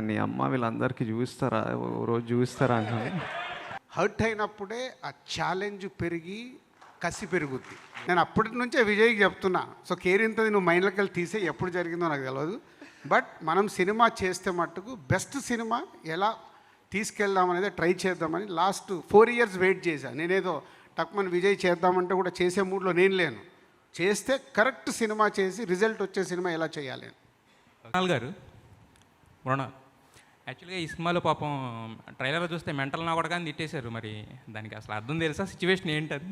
నీ అమ్మ వీళ్ళందరికీ చూపిస్తారా ఓ రోజు చూపిస్తారా అంటున్నాను. హర్ట్ అయినప్పుడే ఆ ఛాలెంజ్ పెరిగి కసి పెరుగుద్ది. నేను అప్పటి నుంచే విజయ్కి చెప్తున్నా, సో కేరింతది నువ్వు మైండ్లోకి వెళ్ళి తీసే ఎప్పుడు జరిగిందో నాకు తెలియదు. బట్ మనం సినిమా చేస్తే మట్టుకు బెస్ట్ సినిమా ఎలా తీసుకెళ్దామనేది ట్రై చేద్దామని లాస్ట్ 4 years వెయిట్ చేశాను. నేనేదో టక్మన్ విజయ్ చేద్దామంటే కూడా చేసే మూడ్లో నేను లేను. చేస్తే కరెక్ట్ సినిమా చేసి రిజల్ట్ వచ్చే సినిమా ఎలా చేయాలి అని. మృణాల్ గారు, యాక్చువల్గా ఈ సినిమాలో పాపం ట్రైలర్లో చూస్తే మెంటల్ నా కూడా కానీ తిట్టేశారు. మరి దానికి అసలు అర్థం తెలుసా? సిచ్యువేషన్ ఏంటి అది?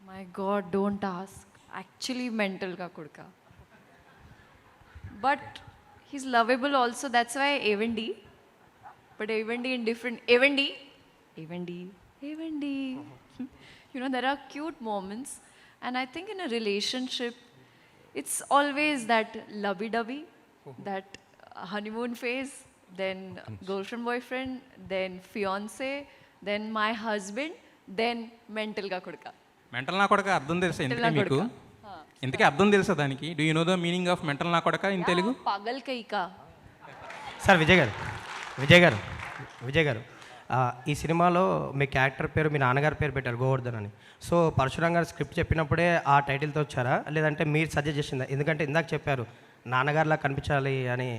My God, don't ask. Actually, mental ka kudka. But he's lovable also. That's why Evendi. But Evendi in different. Evendi. You know, there are cute moments. And I think in a relationship, it's always that lovey-dovey, that honeymoon phase, then girlfriend, boyfriend, then fiance, then my husband, then mental ka kudka. Mental నా కొడక అర్థం తెలుసా ఇంతకీ మీకు? ఇంతకీ అర్థం తెలుసా దానికి? Do you know the meaning of mental నా కొడక in Telugu? Paagal కైకా. Sir Vijay గారు ఈ సినిమాలో మీ క్యారెక్టర్ పేరు మీ నాన్నగారి పేరు పెట్టారు గోవర్ధన్ అని. సో పరశురామ్ గారు స్క్రిప్ట్ చెప్పినప్పుడే ఆ టైటిల్తో వచ్చారా, లేదంటే మీరు సజెస్ట్ చేసిందా? ఎందుకంటే ఇందాక చెప్పారు నాన్నగారిలా కనిపించాలి అని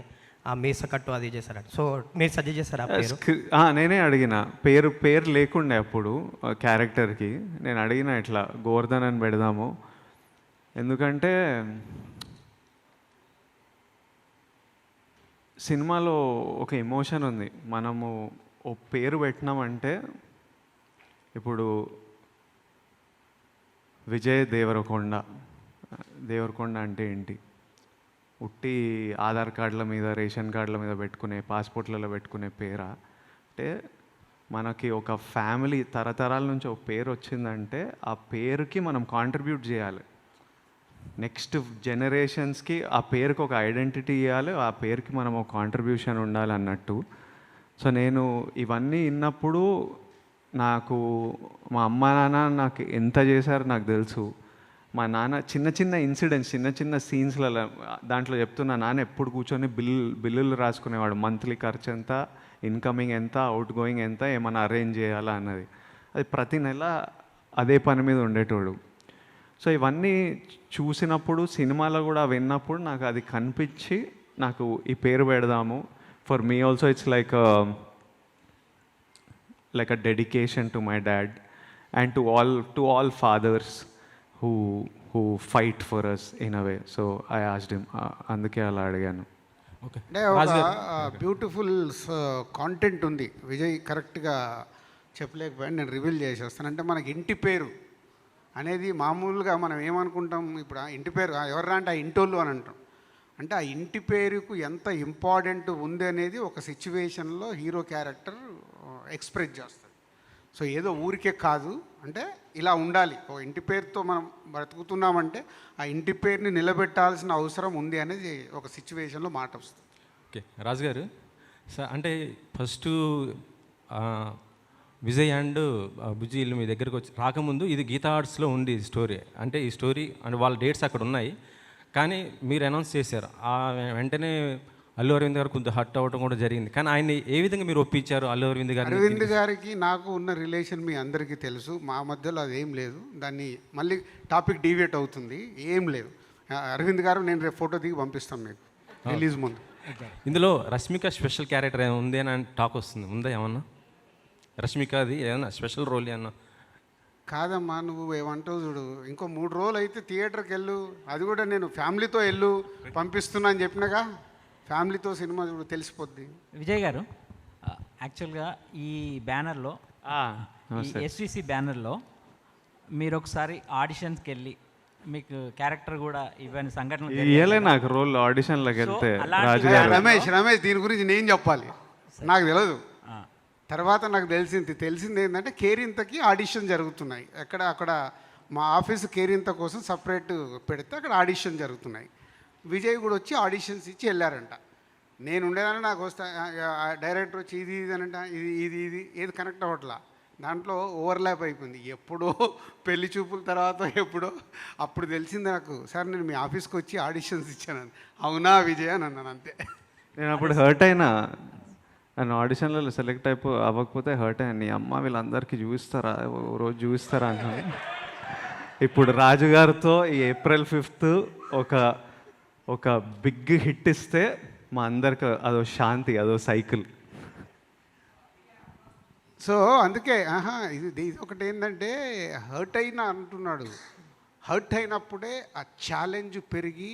ఆ మీస కట్టు అది చేశారని. సో మీరు సజెస్ట్ చేశారా పేరు? నేనే అడిగిన పేరు లేకుండే అప్పుడు క్యారెక్టర్కి. నేను అడిగిన ఇట్లా గోవర్ధన్ అని పెడదాము, ఎందుకంటే సినిమాలో ఒక ఎమోషన్ ఉంది. మనము ఓ పేరు పెట్టినామంటే, ఇప్పుడు విజయ్ దేవరకొండ అంటే ఏంటి? ఉట్టి ఆధార్ కార్డుల మీద, రేషన్ కార్డుల మీద పెట్టుకునే, పాస్పోర్ట్లలో పెట్టుకునే పేరా? అంటే మనకి ఒక ఫ్యామిలీ తరతరాల నుంచి ఒక పేరు వచ్చిందంటే ఆ పేరుకి మనం కాంట్రిబ్యూట్ చేయాలి. నెక్స్ట్ జనరేషన్స్కి ఆ పేరుకి ఒక ఐడెంటిటీ ఇవ్వాలి, ఆ పేరుకి మనం ఒక కాంట్రిబ్యూషన్ ఉండాలి అన్నట్టు. సో నేను ఇవన్నీ విన్నప్పుడు నాకు మా అమ్మ నాన్న నాకు ఎంత చేశారో నాకు తెలుసు. మా నాన్న చిన్న చిన్న ఇన్సిడెంట్స్, చిన్న సీన్స్లలో దాంట్లో చెప్తున్నా, నాన్న ఎప్పుడు కూర్చొని బిల్లులు రాసుకునేవాడు. మంత్లీ ఖర్చు ఎంత, ఇన్కమింగ్ ఎంత, అవుట్ గోయింగ్ ఎంత, ఏమైనా అరేంజ్ చేయాలా అన్నది. అది ప్రతి నెల అదే పని మీద ఉండేటోడు. సో ఇవన్నీ చూసినప్పుడు, సినిమాలో కూడా విన్నప్పుడు నాకు అది కనిపించి నాకు ఈ పేరు పెడదాము. For me also it's like a dedication to my dad and to all fathers who fight for us in a way. So I asked him, అందుకే అలా అడిగాను. అంటే ఒక బ్యూటిఫుల్ కాంటెంట్ ఉంది. విజయ్ కరెక్ట్గా చెప్పలేకపోయాను, నేను రివీల్ చేసేస్తాను. అంటే మనకి ఇంటి పేరు అనేది మామూలుగా మనం ఏమనుకుంటాం, ఇప్పుడు ఆ ఇంటి పేరు ఎవర్రా అంటే ఆ ఇంటోళ్ళు అని అంటాం. అంటే ఆ ఇంటి పేరుకు ఎంత ఇంపార్టెంట్ ఉంది అనేది ఒక సిచ్యువేషన్లో హీరో క్యారెక్టర్ ఎక్స్ప్రెస్ చేస్తుంది. సో ఏదో ఊరికే కాదు, అంటే ఇలా ఉండాలి. ఓ ఇంటి పేరుతో మనం బ్రతుకుతున్నామంటే ఆ ఇంటి పేరుని నిలబెట్టాల్సిన అవసరం ఉంది అనేది ఒక సిచ్యువేషన్లో మాట వస్తుంది. ఓకే రాజు గారు సార్, అంటే ఫస్ట్ విజయ్ అండ్ బుజ్జి ఇల్లు మీ దగ్గరకు వచ్చి రాకముందు ఇది గీతా ఆర్ట్స్లో ఉంది స్టోరీ. అంటే ఈ స్టోరీ అంటే వాళ్ళ డేట్స్ అక్కడ ఉన్నాయి, కానీ మీరు అనౌన్స్ చేశారు. వెంటనే అల్లు అరవింద్ గారు కొంచెం హర్ట్ అవ్వడం కూడా జరిగింది. కానీ ఆయన్ని ఏ విధంగా మీరు ఒప్పించారు? అరవింద్ గారికి నాకు ఉన్న రిలేషన్ మీ అందరికీ తెలుసు. మా మధ్యలో అది ఏం లేదు. దాన్ని మళ్ళీ టాపిక్ డీవియేట్ అవుతుంది. ఏం లేదు. అరవింద్ గారు నేను రేపు ఫోటో దిగి పంపిస్తాం మీకు రిలీజ్ ముందు. ఇందులో రష్మిక స్పెషల్ క్యారెక్టర్ ఏమైనా ఉంది అని టాక్ వస్తుంది, ఉందా ఏమన్నా? రష్మికది ఏమన్నా స్పెషల్ రోల్ ఏమన్నా? కాదమ్మా, నువ్వు ఏమంటావు చూడు, ఇంకో 3 రోజులు అయితే థియేటర్కి వెళ్ళు. అది కూడా నేను ఫ్యామిలీతో పంపిస్తున్నా అని చెప్పినాగా. ఫ్యామిలీతో సినిమా చూడు, తెలిసిపోద్ది. విజయ్ గారు, యాక్చువల్గా ఈ బ్యానర్లో, ఎస్విసి బ్యానర్లో మీరు ఒకసారి ఆడిషన్స్కి వెళ్ళి మీకు క్యారెక్టర్ కూడా ఇవన్నీ సంఘటనలు నాకు రోల్ ఆడిషన్లోకి వెళ్తే రమేష్ దీని గురించి నేను చెప్పాలి, నాకు తెలియదు. తర్వాత నాకు తెలిసింది ఏంటంటే కేరింతకి ఆడిషన్ జరుగుతున్నాయి. అక్కడ మా ఆఫీసు కేరింత కోసం సపరేట్ పెడితే అక్కడ ఆడిషన్ జరుగుతున్నాయి. విజయ్ కూడా వచ్చి ఆడిషన్స్ ఇచ్చి వెళ్ళారంట. నేను ఉండేదాన్ని, నాకు వస్తా డైరెక్టర్ వచ్చి ఇది అని అంట, ఇది ఏది కనెక్ట్ అవ్వట్లా. దాంట్లో ఓవర్లాప్ అయిపోయింది. ఎప్పుడో పెళ్లి చూపుల తర్వాత ఎప్పుడో అప్పుడు తెలిసింది నాకు, సార్ నేను మీ ఆఫీస్కి వచ్చి ఆడిషన్స్ ఇచ్చాను. అవునా విజయ్ అని అన్నాను అంతే. నేను అప్పుడు హర్ట్ అయినా, నన్ను ఆడిషన్లలో సెలెక్ట్ అవ్వకపోతే హర్ట్ అయ్యాను. నీ అమ్మ వీళ్ళందరికీ చూపిస్తారా, ఓ రోజు చూపిస్తారా అన్నాను. ఇప్పుడు రాజుగారితో ఈ ఏప్రిల్ 5th ఒక బిగ్ హిట్ ఇస్తే మా అందరికి అదో శాంతి, అదో సైకిల్. సో అందుకే ఇది ఒకటి ఏంటంటే హర్ట్ అయినా అంటున్నాడు. హర్ట్ అయినప్పుడే ఆ ఛాలెంజ్ పెరిగి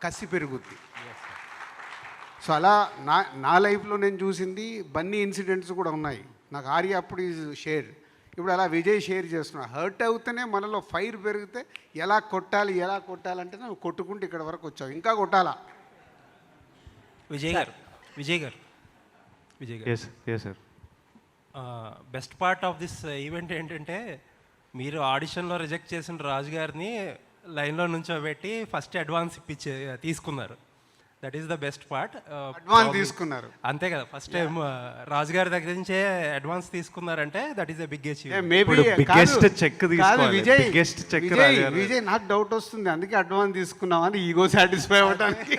కసి పెరుగుద్ది. సో అలా నా లైఫ్లో నేను చూసింది బన్నీ ఇన్సిడెంట్స్ కూడా ఉన్నాయి. నాకు ఆర్య అప్పుడు ఈజ్ షేర్, ఇప్పుడు అలా విజయ్ షేర్ చేస్తున్నా. హర్ట్ అవుతేనే మనలో ఫైర్ పెరిగితే ఎలా కొట్టాలంటే నువ్వు కొట్టుకుంటూ ఇక్కడ వరకు వచ్చావు, ఇంకా కొట్టాలా. Vijay garu yes sir. Best part of this event ఏంటంటే మీరు ఆడిషన్లో రిజెక్ట్ చేసిన రాజు గారిని లైన్లో నుంచోబెట్టి ఫస్ట్ అడ్వాన్స్ తీసుకున్నారు. That is the best part. Advance తీసుకున్నారు అంతే కదా, ఫస్ట్ టైం రాజు గారి దగ్గర నుంచే అడ్వాన్స్ తీసుకున్నారంటే that is the big achievement. Biggest check Vijay నాకు డౌట్ వస్తుంది, అందుకే అడ్వాన్స్ తీసుకున్నామని ఈగో సాటిస్ఫై అవ్వడానికి.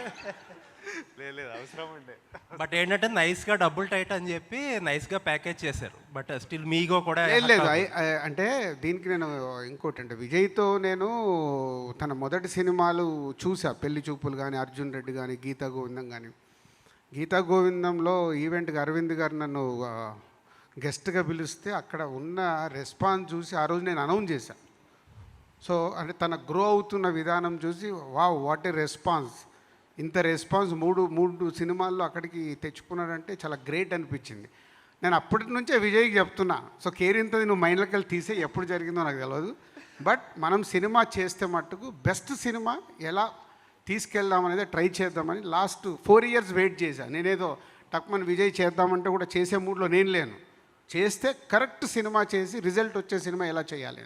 లేదు అవసరం ఉండే. బట్ ఏంటంటే నైస్గా డబుల్ టైట్ అని చెప్పి నైస్గా ప్యాకేజ్ చేశారు. బట్ స్టిల్ మీగో కూడా లేదు. అంటే దీనికి నేను ఇంకోటి అంటే విజయ్తో నేను తన మొదటి సినిమాలు చూసా, పెళ్లి చూపులు కానీ, అర్జున్ రెడ్డి కానీ, గీతా గోవిందం కానీ. గీతా గోవిందంలో ఈవెంట్కి అరవింద్ గారు నన్ను గెస్ట్గా పిలిస్తే అక్కడ ఉన్న రెస్పాన్స్ చూసి ఆ రోజు నేను అనౌన్స్ చేశాను. సో అంటే తన గ్రో అవుతున్న విధానం చూసి వాట్ ఏ రెస్పాన్స్, ఇంత రెస్పాన్స్ మూడు సినిమాల్లో అక్కడికి తెచ్చుకున్నాడంటే చాలా గ్రేట్ అనిపించింది. నేను అప్పటి నుంచే విజయ్కి చెప్తున్నా, సో కేరింతది నువ్వు మైండ్లోకి వెళ్ళి తీసే, ఎప్పుడు జరిగిందో నాకు తెలియదు. బట్ మనం సినిమా చేస్తే మట్టుకు బెస్ట్ సినిమా ఎలా తీసుకెళ్దామనేది ట్రై చేద్దామని లాస్ట్ 4 years వెయిట్ చేశాను. నేనేదో టక్మన్ విజయ్ చేద్దామంటే కూడా చేసే మూడ్లో నేను లేను. చేస్తే కరెక్ట్ సినిమా చేసి రిజల్ట్ వచ్చే సినిమా ఎలా చేయాలి.